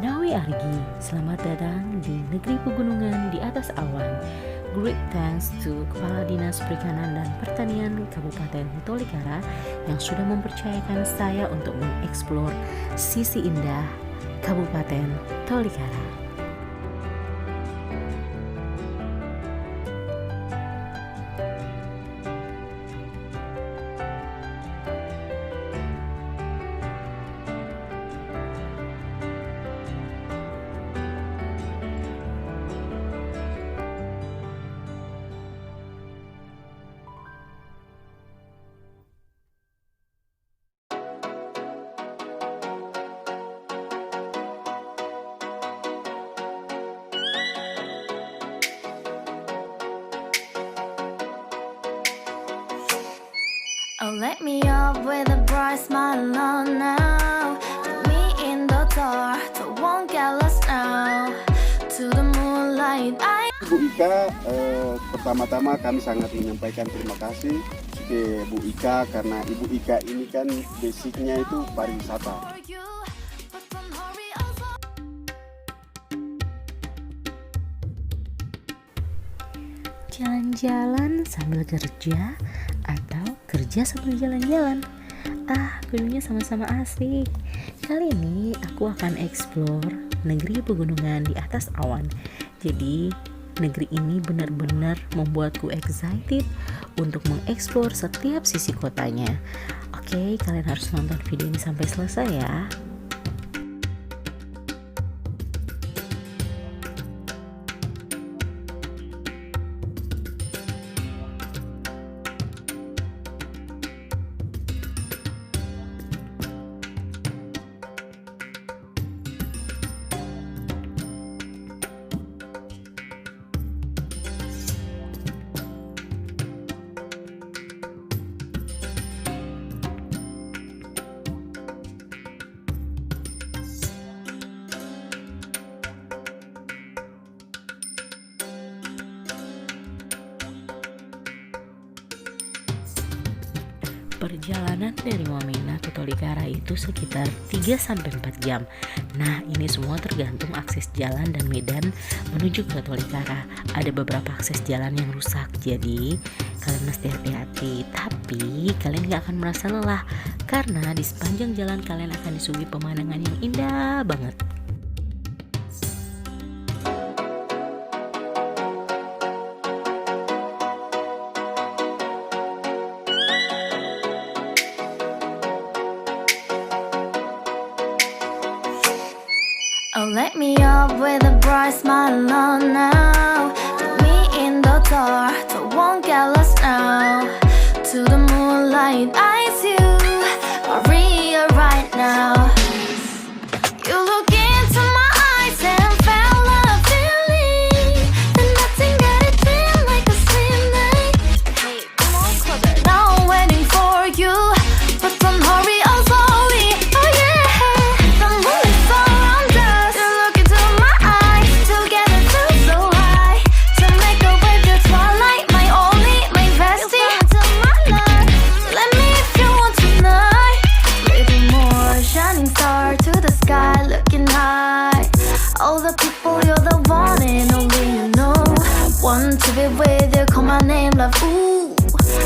Nawi Argi, selamat datang di negeri pegunungan di atas awan. Great thanks to Kepala Dinas Perikanan dan Pertanian Kabupaten Tolikara yang sudah mempercayakan saya untuk mengeksplor sisi indah Kabupaten Tolikara. Oh, let me up with a bright smile on now. Put me in the dark, so won't get lost now. To the moonlight, Bu Ika, pertama-tama kami sangat menyampaikan terima kasih ke Bu Ika karena Ibu Ika ini kan basicnya itu pariwisata. for you, but don't hurry also. Jalan-jalan sambil kerja atau kerja sambil jalan-jalan. Keduanya sama-sama asik. Kali ini aku akan explore negeri pegunungan di atas awan. Jadi negeri ini benar-benar membuatku excited untuk mengeksplor setiap sisi kotanya. Oke, kalian harus nonton video ini sampai selesai ya. Perjalanan dari Wamena ke Tolikara itu sekitar 3-4 jam. Nah, ini semua tergantung akses jalan dan medan menuju ke Tolikara. Ada beberapa akses jalan yang rusak, jadi kalian mesti hati-hati. Tapi kalian gak akan merasa lelah karena di sepanjang jalan kalian akan disuguhi pemandangan yang indah banget. Oh, let me up with a bright smile on now. Put me in the dark, so won't get lost now. To the moonlight, I see you, Maria, right now. You look into my eyes and felt a feeling that nothing got it feel like a slim night. Hey, come on, closer. Now I'm waiting for you, but don't hurry, oh slowly. Oh yeah, the moon is around us. You look into my eyes, together feel so high. To make a wave, the twilight, my only, my bestie. You my love. Let me if you want tonight. Little more shining star to the sky, looking high. All the people, you're the one and only you know. Want to be with you, call my name, love. Ooh,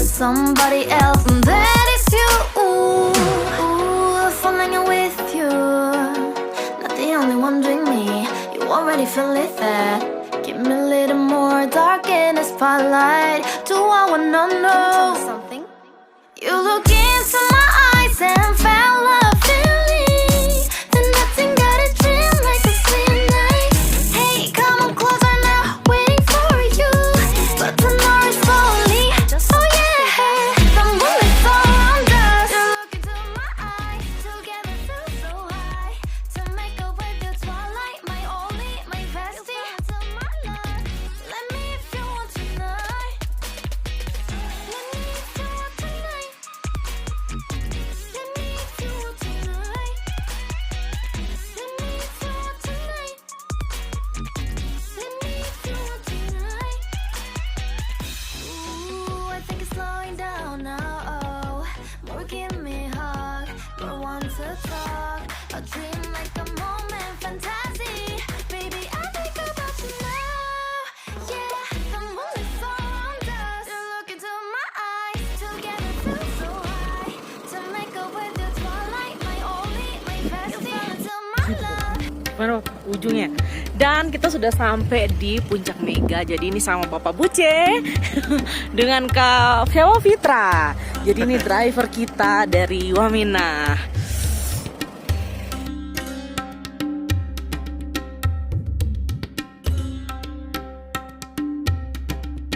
somebody else, and that is you. Ooh, falling in with you. Not the only one doing me. You already feel it there. Give me a little more dark in the spotlight. Do I wanna know something? You look into my eyes and felt a feeling that nothing got a dream like a slim night. Hey, come on closer now, waiting for you, but tomorrow is slowly. Oh yeah, the moon is around us. You look into my eyes, together feel so high. To make a wave, the twilight, my only, my bestie. To my love, let me if you want tonight. Let me if you mana ujungnya. Dan kita sudah sampai di Puncak Mega. Jadi ini sama Bapak Buce dengan Kak Fewa Fitra. Jadi ini driver kita dari Wamena.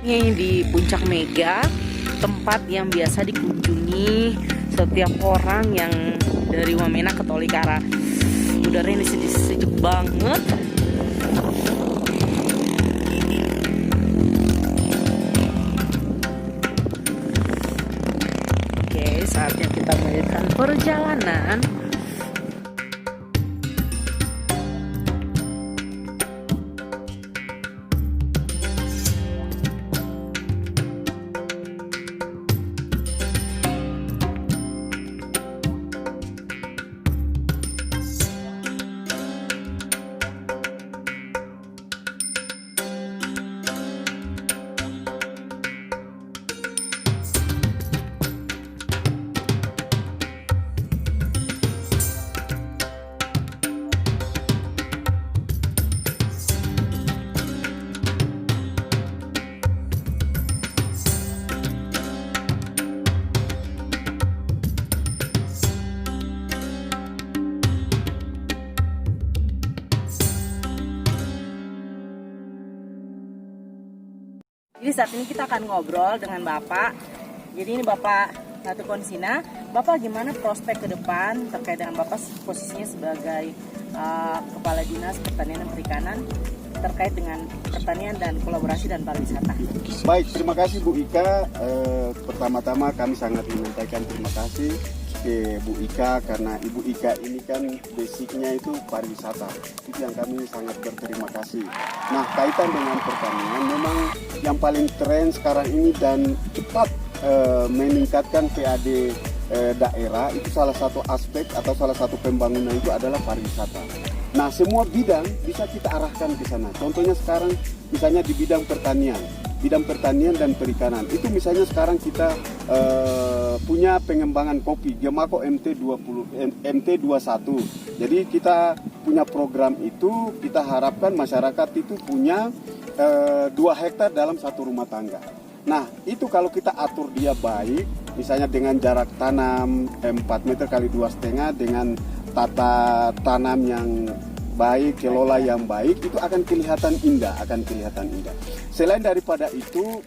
Ini di Puncak Mega, tempat yang biasa dikunjungi setiap orang yang dari Wamena ke Tolikara. Udaranya ini sejuk banget. Oke, saatnya kita melanjutkan perjalanan. Jadi saat ini kita akan ngobrol dengan Bapak. Jadi ini Bapak Natu Konsina. Bapak gimana prospek ke depan terkait dengan Bapak posisinya sebagai Kepala Dinas Pertanian dan Perikanan terkait dengan pertanian dan kolaborasi dan pariwisata. Baik, terima kasih Bu Ika. Pertama-tama kami sangat menyampaikan terima kasih ke Bu Ika karena Ibu Ika ini kan basicnya itu pariwisata. Itu yang kami sangat berterima kasih. Nah, kaitan dengan pertanian memang yang paling tren sekarang ini dan cepat meningkatkan PAD daerah itu salah satu aspek atau salah satu pembangunan itu adalah pariwisata. Nah, semua bidang bisa kita arahkan ke sana. Contohnya sekarang misalnya di bidang pertanian dan perikanan. Itu misalnya sekarang kita punya pengembangan kopi, Gemako MT21. Jadi kita punya program itu, kita harapkan masyarakat itu punya 2 hektar dalam satu rumah tangga. Nah, itu kalau kita atur dia baik, misalnya dengan jarak tanam 4 meter kali 2,5 dengan tata tanam yang baik, kelola yang baik, itu akan kelihatan indah, Selain daripada itu,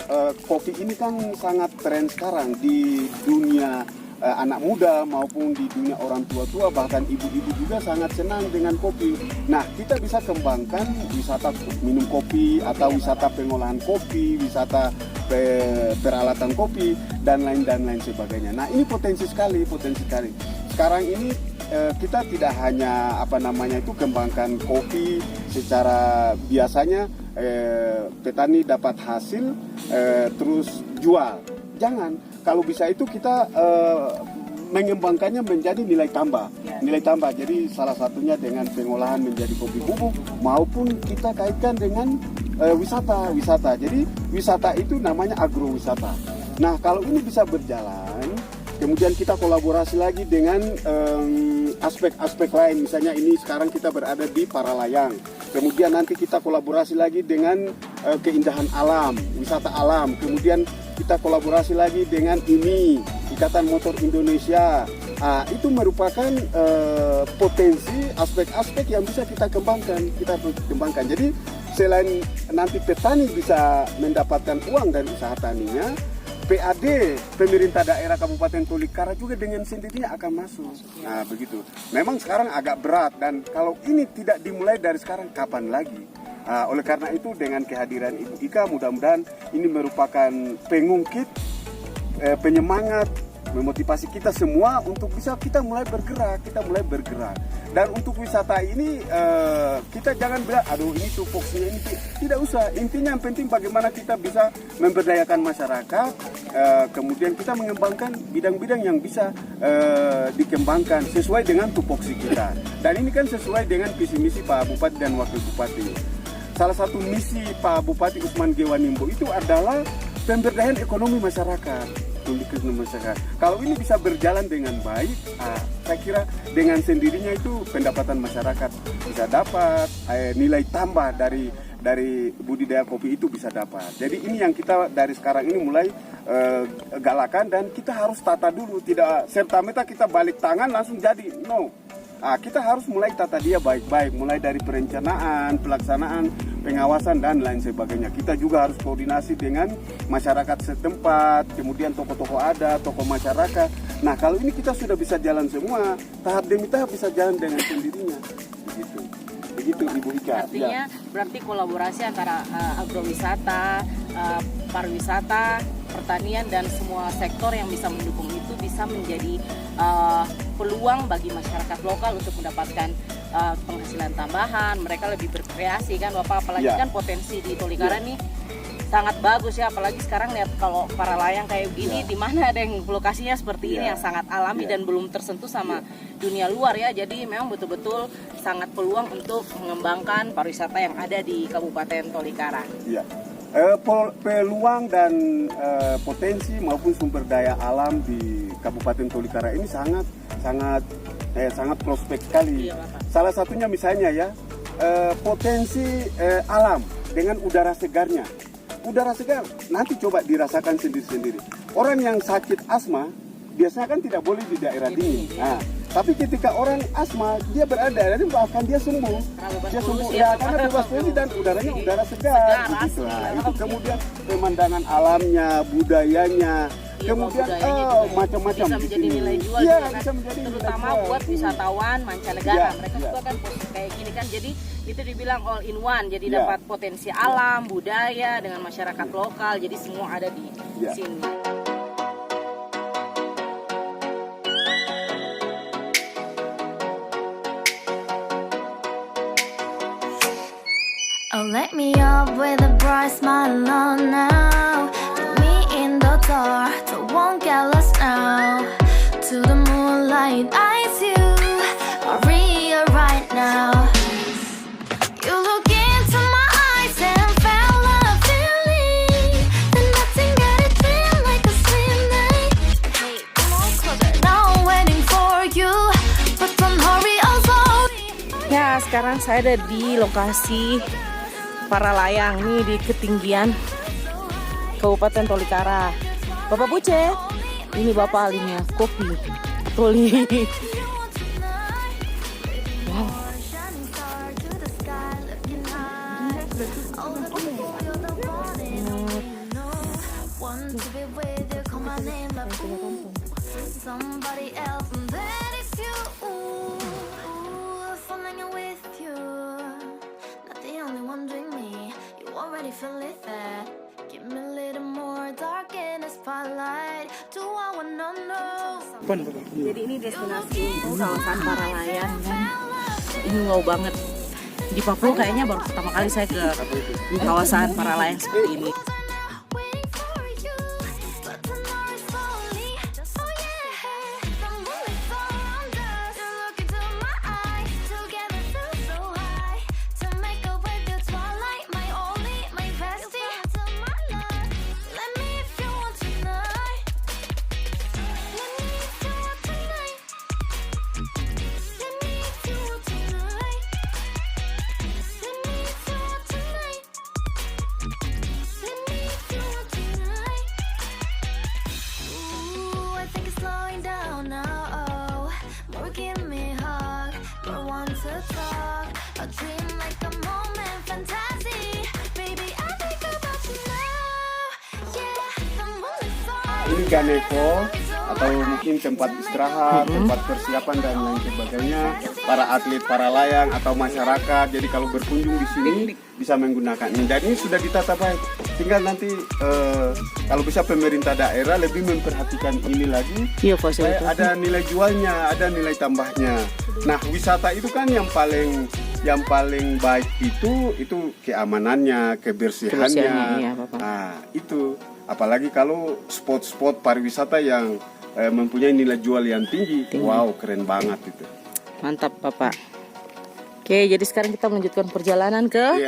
kopi ini kan sangat tren sekarang di dunia anak muda maupun di dunia orang tua-tua, bahkan ibu-ibu juga sangat senang dengan kopi. Nah, kita bisa kembangkan wisata minum kopi atau wisata pengolahan kopi, wisata peralatan kopi dan lain sebagainya. Nah, ini potensi sekali. Sekarang ini kita tidak hanya kembangkan kopi secara biasanya petani dapat hasil terus jual. Jangan, kalau bisa itu kita mengembangkannya menjadi nilai tambah. Jadi salah satunya dengan pengolahan menjadi kopi bubuk maupun kita kaitkan dengan wisata. Jadi wisata itu namanya agrowisata. Nah, kalau ini bisa berjalan, kemudian kita kolaborasi lagi dengan aspek-aspek lain. Misalnya ini sekarang kita berada di Paralayang. Kemudian nanti kita kolaborasi lagi dengan keindahan alam, wisata alam. Kemudian kita kolaborasi lagi dengan ini, Ikatan Motor Indonesia. Itu merupakan potensi aspek-aspek yang bisa kita kembangkan. Jadi selain nanti petani bisa mendapatkan uang dari usaha taninya, PAD pemerintah daerah Kabupaten Tolikara juga dengan sendirinya akan masuk. Nah, begitu. Memang sekarang agak berat dan kalau ini tidak dimulai dari sekarang kapan lagi? Oleh karena itu dengan kehadiran Ibu Ika mudah-mudahan ini merupakan pengungkit, penyemangat, memotivasi kita semua untuk bisa kita mulai bergerak. Dan untuk wisata ini kita jangan bilang aduh ini tupoksinya ini, tidak usah. Intinya yang penting bagaimana kita bisa memberdayakan masyarakat, kemudian kita mengembangkan bidang-bidang yang bisa dikembangkan sesuai dengan tupoksi kita. Dan ini kan sesuai dengan visi misi Pak Bupati dan Wakil Bupati. Salah satu misi Pak Bupati Usman Gewanimbo itu adalah pemberdayaan ekonomi masyarakat. kondisi masyarakat. Kalau ini bisa berjalan dengan baik, saya kira dengan sendirinya itu pendapatan masyarakat bisa dapat, nilai tambah dari budidaya kopi itu bisa dapat. Jadi ini yang kita dari sekarang ini mulai galakan, dan kita harus tata dulu, tidak serta-merta kita balik tangan langsung jadi, no. Kita harus mulai tata dia baik-baik, mulai dari perencanaan, pelaksanaan, pengawasan, dan lain sebagainya. Kita juga harus koordinasi dengan masyarakat setempat, kemudian tokoh-tokoh adat, tokoh masyarakat. Nah, kalau ini kita sudah bisa jalan semua, tahap demi tahap bisa jalan dengan sendirinya. Begitu Ibu Ika. Artinya berarti kolaborasi antara agrowisata, pariwisata, pertanian, dan semua sektor yang bisa mendukung itu bisa menjadi peluang bagi masyarakat lokal untuk mendapatkan penghasilan tambahan. Mereka lebih berkreasi kan Bapak, apalagi kan potensi di Tolikara nih sangat bagus ya, apalagi sekarang lihat kalau para layang kayak begini, di mana ada yang lokasinya seperti ini yang sangat alami dan belum tersentuh sama dunia luar ya. Jadi memang betul-betul sangat peluang untuk mengembangkan pariwisata yang ada di Kabupaten Tolikara. Iya. Peluang dan potensi maupun sumber daya alam di Kabupaten Tolikara ini sangat prospek sekali. Salah satunya misalnya ya, potensi alam dengan udara segarnya. Udara segar nanti coba dirasakan sendiri-sendiri. Orang yang sakit asma biasanya kan tidak boleh di daerah dingin. Tapi ketika orang asma dia berada, jadi bahkan dia sembuh. Dia sembuh ya karena bebas polusi dan udaranya udara segar gitu. Itu kemudian pemandangan alamnya, budayanya, kemudian macam-macam bisa menjadi nilai jual bisa menjadi terutama buat wisatawan mancanegara. Mereka juga kan kayak gini kan, jadi itu dibilang all in one, jadi dapat potensi alam, budaya dengan masyarakat lokal, jadi semua ada di sini. Oh, let me up with a bright smile on now. Put me in the dark, so won't get lost now. To the moonlight, eyes you are real right now. You look into my eyes and felt a feeling that nothing got it feel like a slim night. Hey, come on closer, now I'm waiting for you, but don't hurry, I'm slowly. Ya, sekarang saya ada di lokasi para layang nih di ketinggian Kabupaten Tolikara. Bapak Buce, ini Bapak ahlinya kopi Toli. Wow. Somebody else, and that is you. Falling with you. Not the only one doing me. You already feel it there. Give me a little more dark in the spotlight. Do I wanna know? Jadi ini destinasi untuk kawasan para layang kan. Ini wow banget. Di Papua kayaknya baru pertama kali saya ke kawasan para layang seperti ini. Ini Ganeko atau mungkin tempat istirahat, tempat persiapan dan lain sebagainya para atlet, para layang atau masyarakat. Jadi kalau berkunjung di sini bisa menggunakan ini. Dan ini sudah ditata baik. Tinggal nanti kalau bisa pemerintah daerah lebih memperhatikan ini lagi. Supaya ada nilai jualnya, ada nilai tambahnya. Nah, wisata itu kan yang paling baik itu keamanannya, kebersihannya. Nah, itu apalagi kalau spot-spot pariwisata yang mempunyai nilai jual yang tinggi. Wow, keren banget itu. Mantap, Bapak. Oke, jadi sekarang kita melanjutkan perjalanan ke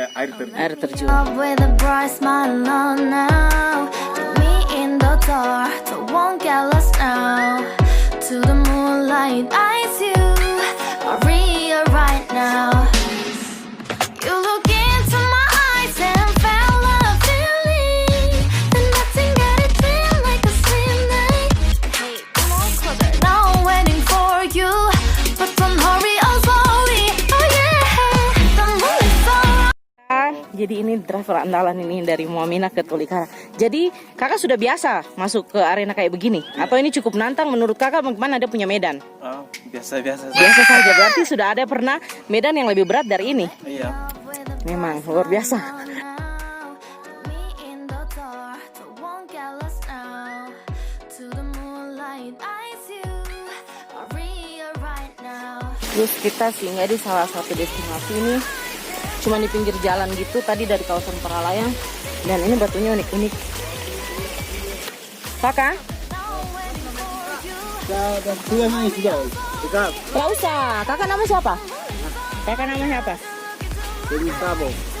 air terjun. With a bright smile on now. Me in the dark, so won't get lost now. To the moonlight, eyes you, Maria right now. You look into my eyes and felt a feeling, and nothing got it feel like a slim night. Hey, come on closer. Now I'm waiting for you, but don't hurry, oh slowly. Oh yeah, the moon is so. Jadi ini driver andalan ini dari Muamina ke Tolikara. Jadi kakak sudah biasa masuk ke arena kayak begini? Atau ini cukup menantang menurut kakak? Bagaimana, ada punya medan? Oh, biasa-biasa. Biasa saja, berarti sudah ada pernah medan yang lebih berat dari ini? Iya. Memang luar biasa. Terus kita singgah di salah satu destinasi ini, cuma di pinggir jalan gitu tadi dari kawasan Paralayang, dan ini batunya unik-unik. Kakak? Gak usah. Kakak nama siapa? Kakak nama siapa?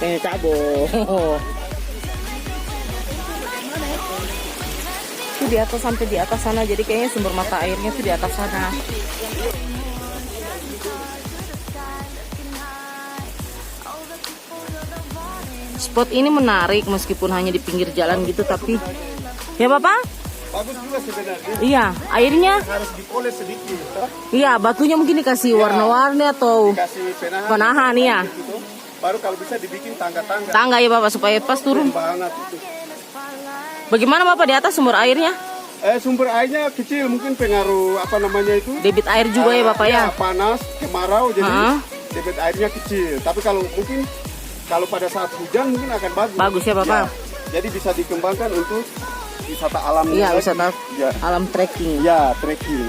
Penny Cabo. Itu di atas, sampai di atas sana. Jadi kayaknya sumber mata airnya tuh di atas sana. Spot ini menarik meskipun hanya di pinggir jalan gitu, tapi ya Bapak? Bagus juga sebenarnya. Iya, airnya. Harus dipoles sedikit. Iya, batunya mungkin dikasih warna-warni atau Kasih penahan ya. gitu. Baru kalau bisa dibikin tangga-tangga. Tangga ya Bapak supaya pas turun. Banget itu. Bagaimana Bapak di atas sumber airnya? Sumber airnya kecil, mungkin pengaruh apa namanya itu? Debit air juga ya Bapak ya? Panas, kemarau, jadi Ha-ha. debit airnya kecil. Tapi kalau mungkin kalau pada saat hujan mungkin akan bagus. Bagus ya Bapak? Jadi bisa dikembangkan untuk wisata alam. Iya, lagi. wisata Ya, alam trekking. ya trekking.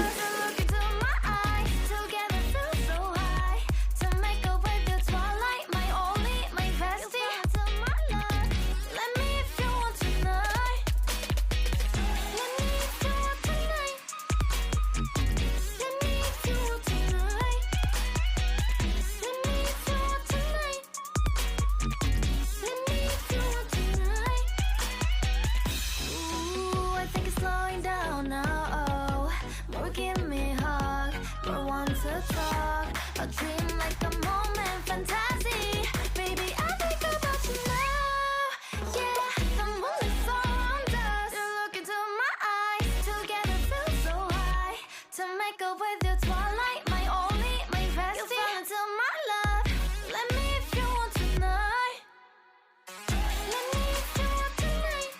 A dream like a moment, fantasy. Baby, I think about you now. Yeah, the moon is around us. You look into my eyes, together feel so high. To make up with your twilight, my only, my bestie. You fall into my love. Let me if you want tonight. Let me if you want tonight.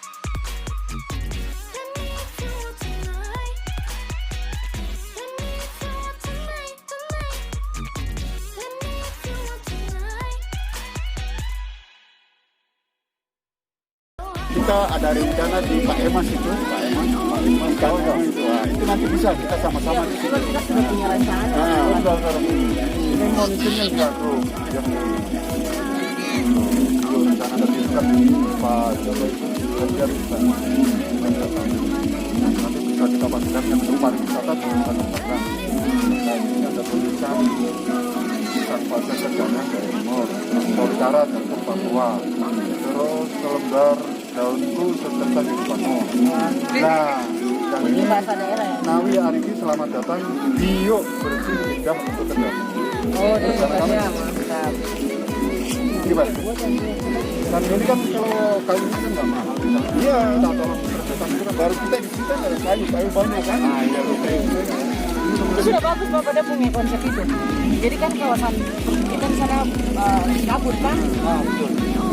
Let me if you want tonight. Let me if you want tonight, tonight. Let me if you want tonight. Kita ada rencana di Pak Emas itu, di kantor itu. Nah, itu nanti bisa kita sama-sama di situ. Kita sudah punya rencana. Ini monitornya juga tuh yang rencana dari kan Pak Jokowi itu kerja bisa. Nanti bisa kita pastikan yang untuk pariwisata bisa tempatkan. Nah, ini ada tulisan Sarpasa Kerjanya dari Timur, Tolikara dari Papua, terus selembar daunku serta di Papua. Nah, yang ini Bahasa daerah ya? Nawi Ariki selamat datang Bio bersih indah untuk kendali. Oh, ini bahasa mantap. Gimana? Dan ini kan kalau kayu ini kan nggak mahal. Iya. Kita tolong kerjasama itu kan baru kita di sini kan ada kayu banyak kan. Ah iya betul. Itu sudah bagus Bapak, dia punya konsep itu. Jadi kan kawasan kita di sana kabut kan? Ah betul.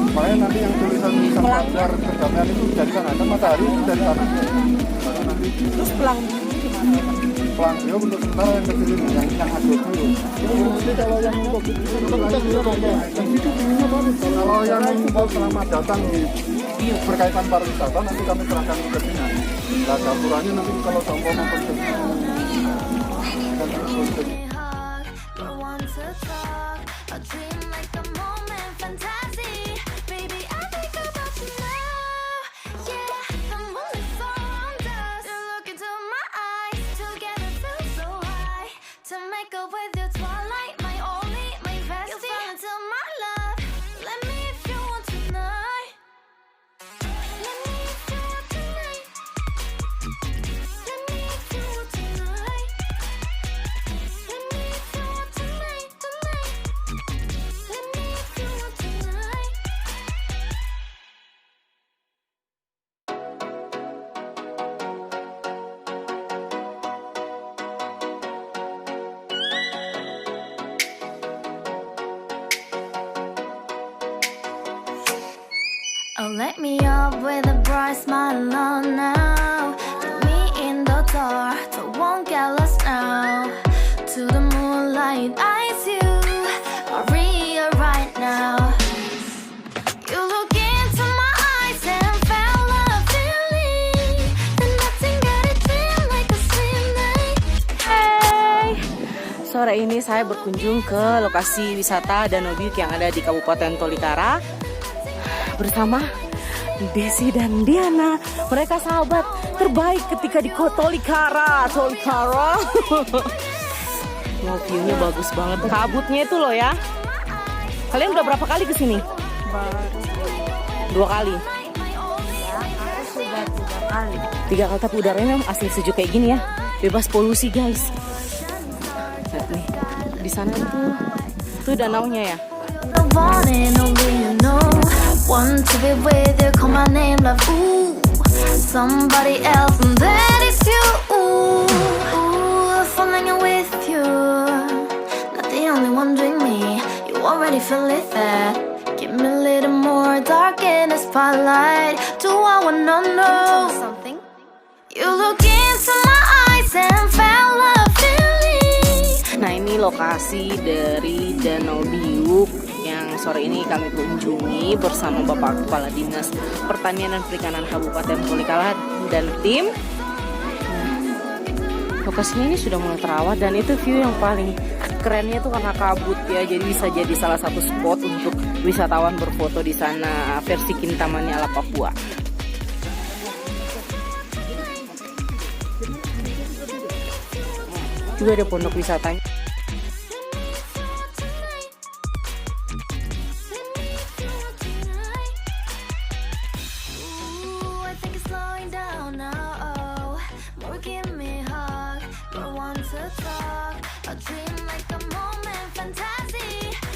Makanya nanti yang tulisan pagar perdamaian itu dari sana, kan matahari itu dari sana. Baru nanti Terus pelang gimana? pelang dia untuk sementara yang kecil ini, yang ada dulu. Jadi kalau yang untuk itu kalau yang untuk selamat datang di berkaitan pariwisata nanti kami serahkan ke sini. Nah dapurnya nanti kalau contoh maupun ke sini. You want to talk, a dream like a moment, fantasy. Baby, I think about you now. Yeah, the moon is around us. You look into my eyes, together feel so high. To make up with your twilight, my only, my bestie. You fall into my love. Let me if you want tonight. Let me if you want tonight. let me up with a bright smile on now. Put me in the dark, so won't get lost now. To the moonlight, eyes you are real right now. You look into my eyes and felt a feeling that nothing got it feel like a slim night. Hai, sore ini saya berkunjung ke lokasi wisata Danau Biuk yang ada di Kabupaten Tolikara bersama Desi dan Diana. Mereka sahabat terbaik ketika di Tolikara. Wow, view-nya bagus banget. Kabutnya itu loh ya. Kalian udah berapa kali kesini? 2 kali. Sudah 3 kali. 3 kali, tapi udaranya asli sejuk kayak gini ya. Bebas polusi guys. Lihat nih, di sana tuh danaunya ya. The one and only you know. Want to be with you, call my name love. Ooh, somebody else and that is you. Ooh, falling with you. Not the only one doing me. You already feel it there. Give me a little more dark in the spotlight. Do I wanna know something? You look into my eyes and felt a feeling. Nah, ini lokasi dari Danau Biuk yang sore ini kami kunjungi bersama Bapak Kepala Dinas Pertanian dan Perikanan Kabupaten Tolikara dan tim. Lokasinya ini sudah mulai terawat dan itu view yang paling kerennya tuh karena kabut ya, jadi bisa jadi salah satu spot untuk wisatawan berfoto di sana versi Kintamani ala Papua. Juga ada pondok wisatanya. Ooh, I think it's slowing down now. Oh, more give me a hug. You want to talk.